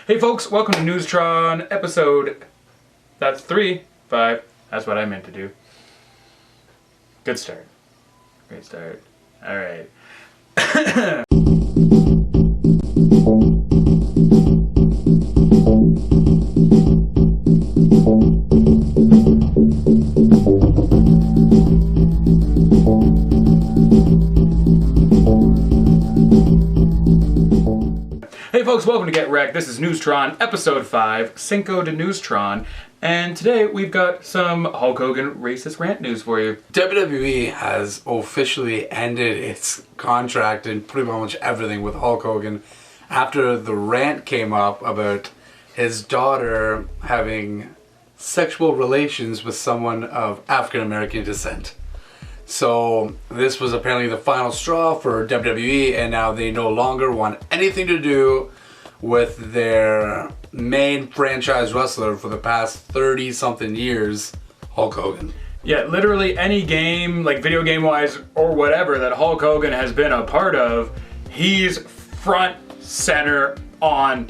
Hey folks, welcome to NewsTron episode... That's 3, 5. That's what I meant to do. Good start. Great start. Alright. Hey folks, welcome to Get Wrecked. This is NewsTron, episode 5, Cinco de NewsTron, and today we've got some Hulk Hogan racist rant news for you. WWE has officially ended its contract and pretty much everything with Hulk Hogan after the rant came up about his daughter having sexual relations with someone of African American descent. So this was apparently the final straw for WWE, and now they no longer want anything to do with their main franchise wrestler for the past 30 something years, Hulk Hogan. Yeah, literally any game, like video game wise or whatever, that Hulk Hogan has been a part of, he's front center on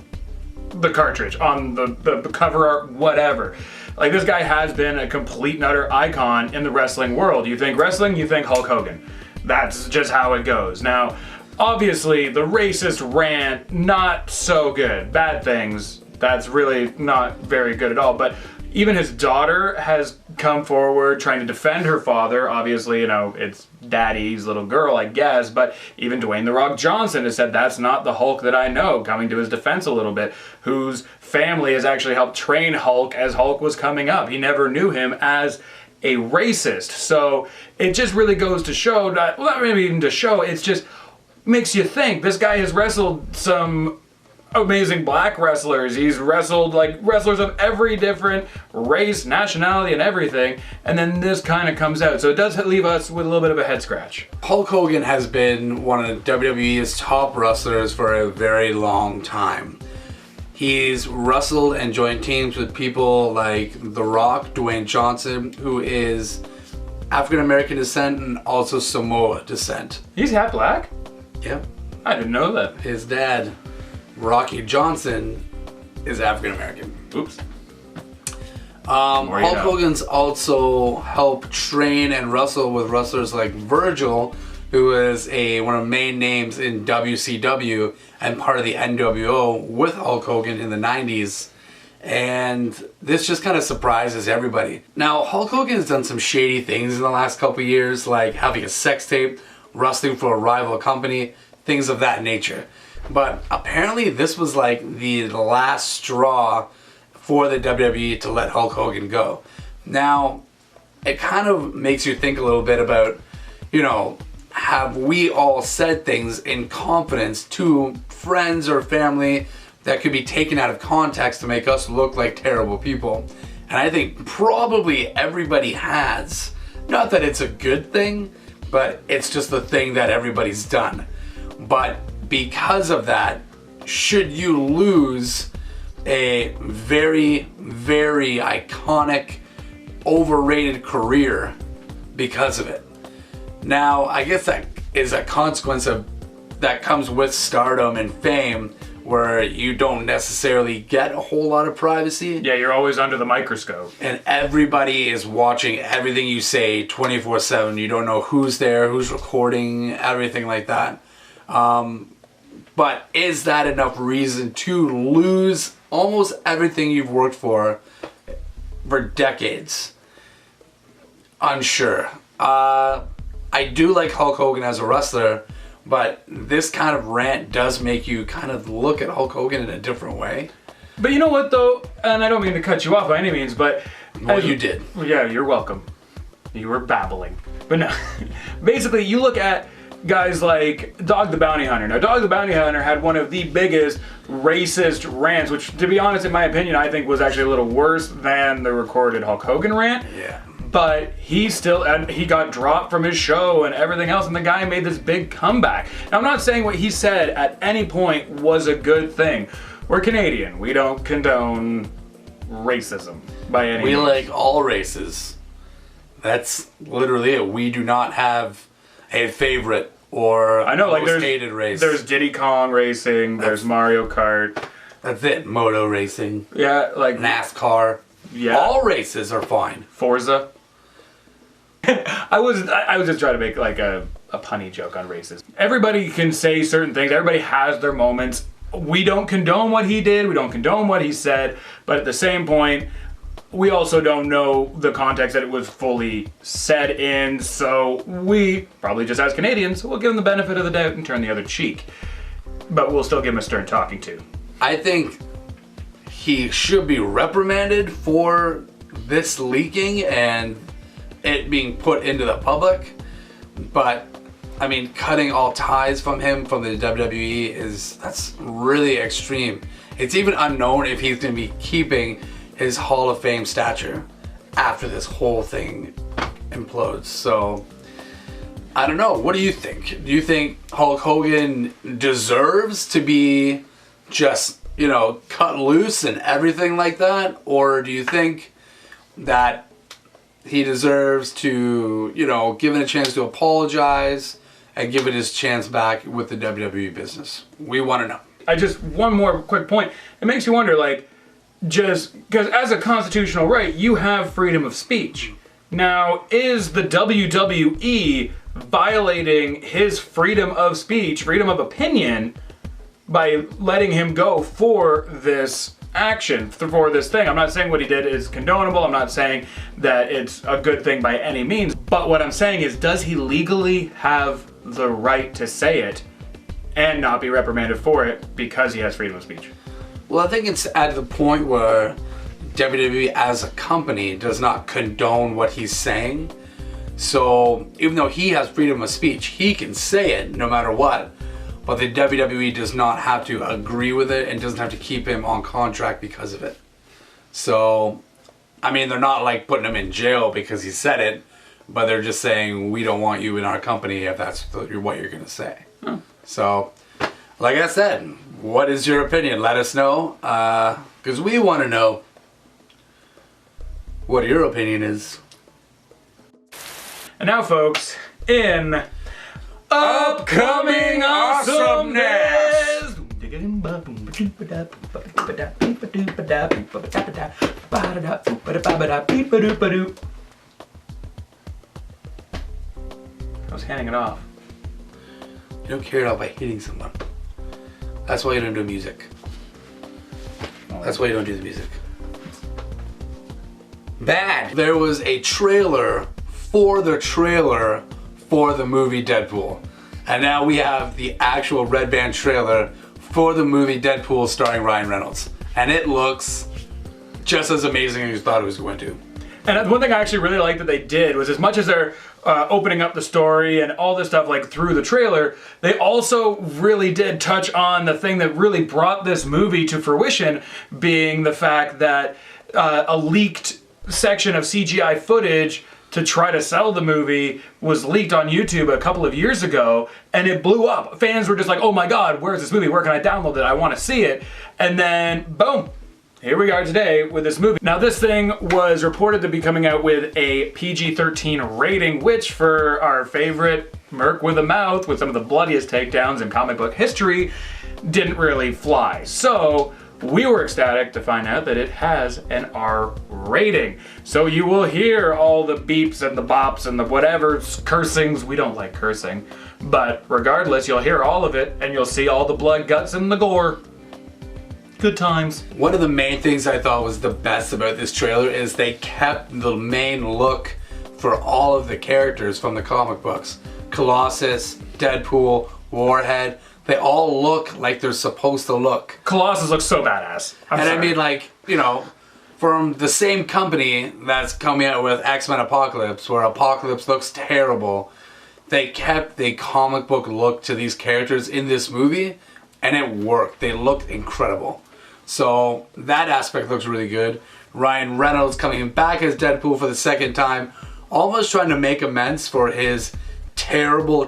the cartridge, on the cover art, whatever. Like, this guy has been a complete and utter icon in the wrestling world. You think wrestling, you think Hulk Hogan. That's just how it goes. Now, obviously, the racist rant, not so good. Bad things, that's really not very good at all. But even his daughter has come forward trying to defend her father. Obviously, you know, it's daddy's little girl, I guess. But even Dwayne "The Rock" Johnson has said, that's not the Hulk that I know, coming to his defense a little bit, whose family has actually helped train Hulk as Hulk was coming up. He never knew him as a racist. So it just really goes to show that, well, not maybe even to show, it's just makes you think. This guy has wrestled some amazing black wrestlers. He's wrestled like wrestlers of every different race, nationality, and everything. And then this kind of comes out. So it does leave us with a little bit of a head scratch. Hulk Hogan has been one of WWE's top wrestlers for a very long time. He's wrestled and joined teams with people like The Rock, Dwayne Johnson, who is African American descent and also Samoa descent. He's half black? Yep. I didn't know that. His dad, Rocky Johnson, is African American. Oops. Hulk Hogan's also helped train and wrestle with wrestlers like Virgil, who is one of the main names in WCW and part of the NWO with Hulk Hogan in the 90s. And this just kind of surprises everybody. Now, Hulk Hogan has done some shady things in the last couple of years, like having a sex tape, wrestling for a rival company, things of that nature. But apparently this was like the last straw for the WWE to let Hulk Hogan go. Now, it kind of makes you think a little bit about, you know, have we all said things in confidence to friends or family that could be taken out of context to make us look like terrible people? And I think probably everybody has. Not that it's a good thing, but it's just the thing that everybody's done. But because of that, should you lose a very, very iconic, overrated career because of it? Now, I guess that is a consequence of that comes with stardom and fame, where you don't necessarily get a whole lot of privacy. Yeah, you're always under the microscope. And everybody is watching everything you say 24/7. You don't know who's there, who's recording, everything like that. But is that enough reason to lose almost everything you've worked for decades? Unsure. I do like Hulk Hogan as a wrestler, but this kind of rant does make you kind of look at Hulk Hogan in a different way. But you know what, though? And I don't mean to cut you off by any means, but... Well, you did. Yeah, you're welcome. You were babbling. But no, basically, you look at guys like Dog the Bounty Hunter. Now, Dog the Bounty Hunter had one of the biggest racist rants, which, to be honest, in my opinion, I think was actually a little worse than the recorded Hulk Hogan rant. Yeah. But he got dropped from his show and everything else, and the guy made this big comeback. Now, I'm not saying what he said at any point was a good thing. We're Canadian. We don't condone racism by any means. We like all races. That's literally it. We do not have a favorite or I know, like most hated race. There's Diddy Kong Racing, there's Mario Kart, That's it. Moto racing, Yeah, like NASCAR. Yeah. All races are fine. Forza. I was just trying to make like a punny joke on races. Everybody can say certain things. Everybody has their moments. We don't condone what he did. We don't condone what he said. But at the same point, we also don't know the context that it was fully said in. So we, probably just as Canadians, will give him the benefit of the doubt and turn the other cheek. But we'll still give him a stern talking to. I think he should be reprimanded for this leaking and it being put into the public. But I mean, cutting all ties from him from the WWE that's really extreme. It's even unknown if he's going to be keeping his Hall of Fame stature after this whole thing implodes. So I don't know. What do you think? Do you think Hulk Hogan deserves to be just, you know, cut loose and everything like that? Or do you think that he deserves to, you know, given a chance to apologize and give it his chance back with the WWE business? We want to know. One more quick point. It makes you wonder, like, just because as a constitutional right, you have freedom of speech. Now, is the WWE violating his freedom of speech, freedom of opinion, by letting him go for this action, for this thing? I'm not saying what he did is condonable. I'm not saying that it's a good thing by any means. But what I'm saying is, does he legally have the right to say it and not be reprimanded for it because he has freedom of speech? Well, I think it's at the point where WWE as a company does not condone what he's saying. So even though he has freedom of speech, he can say it no matter what. But the WWE does not have to agree with it and doesn't have to keep him on contract because of it. So, I mean, they're not like putting him in jail because he said it, but they're just saying, we don't want you in our company if that's what you're going to say. Oh. So, like I said, what is your opinion? Let us know, because we want to know what your opinion is. And now, folks, in upcoming awesomeness. I was handing it off. You don't carry it off by hitting someone. That's why you don't do music. That's why you don't do the music. Bad. There was a trailer for the movie Deadpool. And now we have the actual red band trailer for the movie Deadpool starring Ryan Reynolds. And it looks just as amazing as you thought it was going to. And one thing I actually really liked that they did was, as much as they're opening up the story and all this stuff like through the trailer, they also really did touch on the thing that really brought this movie to fruition, being the fact that a leaked section of CGI footage to try to sell the movie was leaked on YouTube a couple of years ago, and it blew up. Fans were just like, oh my god, where's this movie? Where can I download it? I want to see it. And then, boom, here we are today with this movie. Now, this thing was reported to be coming out with a PG-13 rating, which for our favorite Merc with a Mouth, with some of the bloodiest takedowns in comic book history, didn't really fly. So we were ecstatic to find out that it has an R rating. So you will hear all the beeps and the bops and the whatever cursings. We don't like cursing. But regardless, you'll hear all of it and you'll see all the blood, guts, and the gore. Good times. One of the main things I thought was the best about this trailer is they kept the main look for all of the characters from the comic books. Colossus, Deadpool, Warhead. They all look like they're supposed to look. Colossus looks so badass. I mean, like, you know, from the same company that's coming out with X-Men Apocalypse, where Apocalypse looks terrible, they kept the comic book look to these characters in this movie, and it worked. They looked incredible. So that aspect looks really good. Ryan Reynolds coming back as Deadpool for the second time, almost trying to make amends for his terrible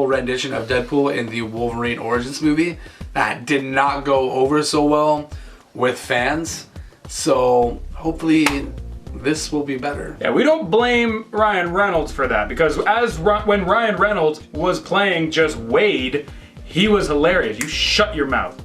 rendition of Deadpool in the Wolverine Origins movie that did not go over so well with fans. So hopefully this will be better. Yeah, we don't blame Ryan Reynolds for that, because when Ryan Reynolds was playing just Wade, he was hilarious. You shut your mouth.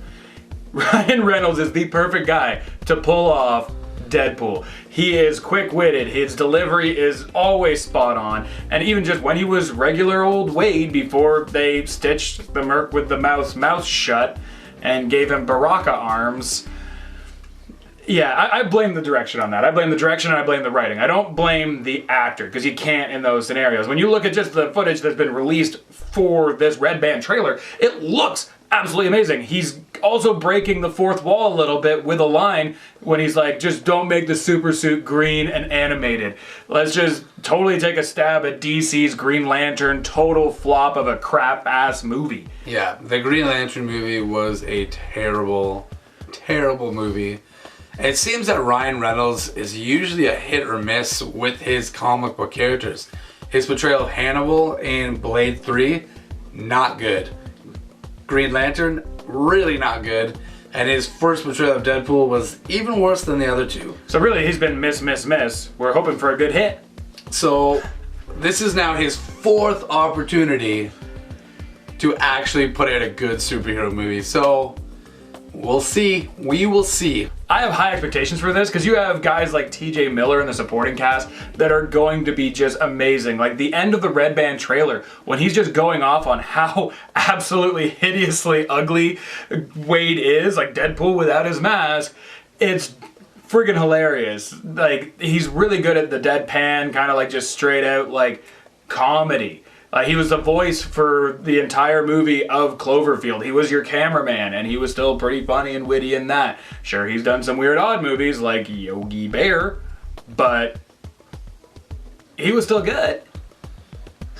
Ryan Reynolds is the perfect guy to pull off Deadpool. He is quick-witted, his delivery is always spot on, and even just when he was regular old Wade before they stitched the Merc with the mouth shut and gave him Baraka arms. Yeah, I blame the direction on that. I blame the direction and I blame the writing. I don't blame the actor, because you can't in those scenarios. When you look at just the footage that's been released for this Red Band trailer, it looks absolutely amazing. He's also breaking the fourth wall a little bit with a line when he's like, just don't make the super suit green and animated. Let's just totally take a stab at DC's Green Lantern total flop of a crap ass movie. Yeah, the Green Lantern movie was a terrible, terrible movie. It seems that Ryan Reynolds is usually a hit or miss with his comic book characters. His portrayal of Hannibal in Blade 3, not good. Green Lantern, really not good. And his first portrayal of Deadpool was even worse than the other two. So really, he's been miss. We're hoping for a good hit. So this is now his fourth opportunity to actually put out a good superhero movie. So we'll see. We will see. I have high expectations for this because you have guys like TJ Miller in the supporting cast that are going to be just amazing. Like the end of the Red Band trailer, when he's just going off on how absolutely hideously ugly Wade is, like Deadpool without his mask, it's friggin' hilarious. Like he's really good at the deadpan, kind of like just straight out like comedy. He was the voice for the entire movie of Cloverfield. He was your cameraman, and he was still pretty funny and witty in that. Sure, he's done some weird odd movies like Yogi Bear, but he was still good.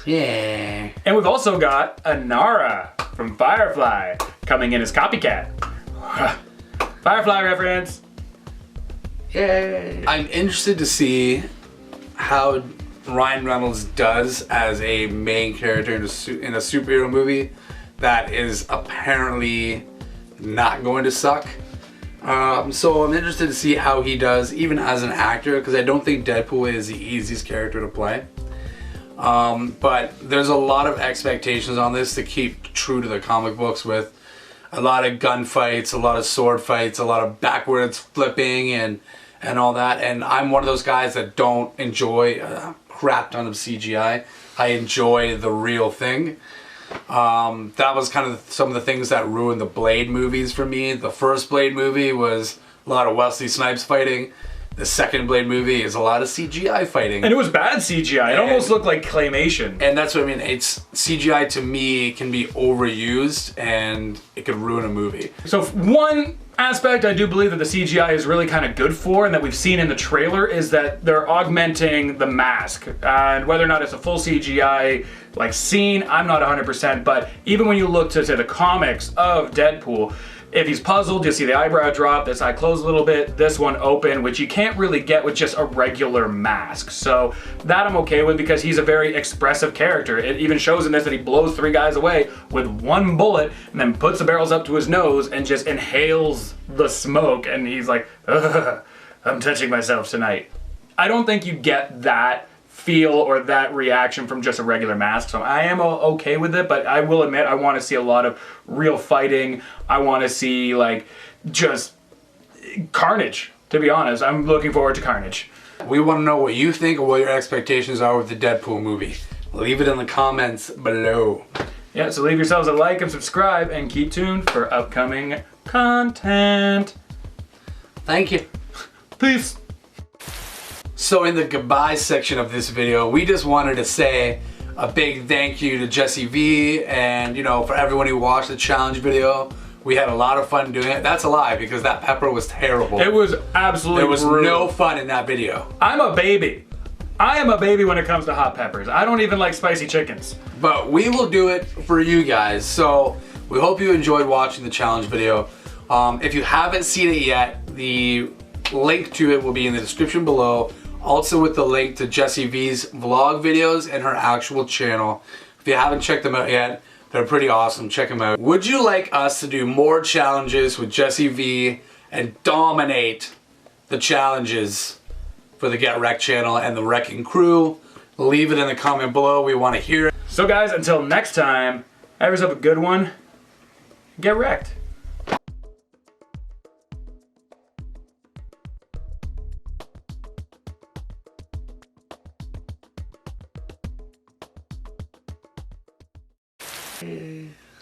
Yeah. And we've also got Anara from Firefly coming in as Copycat. Firefly reference. Yay. I'm interested to see how Ryan Reynolds does as a main character in a superhero movie that is apparently not going to suck. So I'm interested to see how he does even as an actor, because I don't think Deadpool is the easiest character to play. But there's a lot of expectations on this to keep true to the comic books, with a lot of gunfights, a lot of sword fights, a lot of backwards flipping and all that. And I'm one of those guys that don't enjoy crap ton of CGI. I enjoy the real thing. That was kind of some of the things that ruined the Blade movies for me. The first Blade movie was a lot of Wesley Snipes fighting. The second Blade movie is a lot of CGI fighting. And it was bad CGI. It almost looked like claymation. And that's what I mean. It's CGI to me can be overused and it could ruin a movie. So one aspect I do believe that the CGI is really kind of good for, and that we've seen in the trailer, is that they're augmenting the mask. And whether or not it's a full CGI like scene, I'm not 100%, but even when you look to say the comics of Deadpool, if he's puzzled, you see the eyebrow drop, this eye close a little bit, this one open, which you can't really get with just a regular mask. So that I'm okay with, because he's a very expressive character. It even shows in this that he blows 3 guys away with 1 bullet and then puts the barrels up to his nose and just inhales the smoke, and he's like, ugh, I'm touching myself tonight. I don't think you get that feel or that reaction from just a regular mask, so I am okay with it, but I will admit I want to see a lot of real fighting. I want to see like just carnage, to be honest. I'm looking forward to carnage. We want to know what you think or what your expectations are with the Deadpool movie. Leave it in the comments below. Yeah, so leave yourselves a like and subscribe, and keep tuned for upcoming content. Thank you. Peace. So in the goodbye section of this video, we just wanted to say a big thank you to Jesse V, and for everyone who watched the challenge video. We had a lot of fun doing it. That's a lie, because that pepper was terrible. It was absolutely There was brutal. no fun in that video. I'm a baby. I am a baby when it comes to hot peppers. I don't even like spicy chickens. But we will do it for you guys. So we hope you enjoyed watching the challenge video. If you haven't seen it yet, the link to it will be in the description below. Also with the link to Jessie V's vlog videos and her actual channel. If you haven't checked them out yet, they're pretty awesome. Check them out. Would you like us to do more challenges with Jessie V and dominate the challenges for the Get Wrecked channel and the Wrecking Crew? Leave it in the comment below. We want to hear it. So guys, until next time, have yourself a good one. Get wrecked.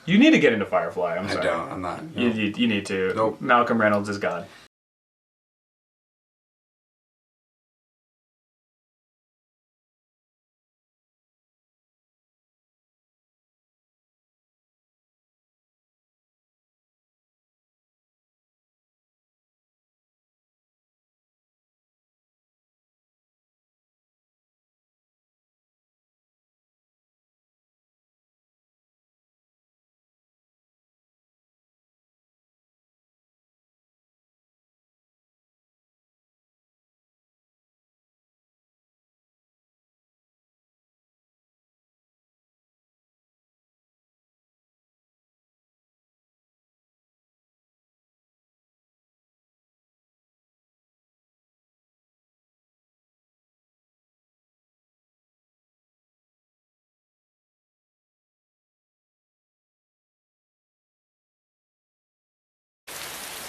You need to get into Firefly. I'm I sorry. don't. I'm not. No. You need to. Nope. Malcolm Reynolds is God.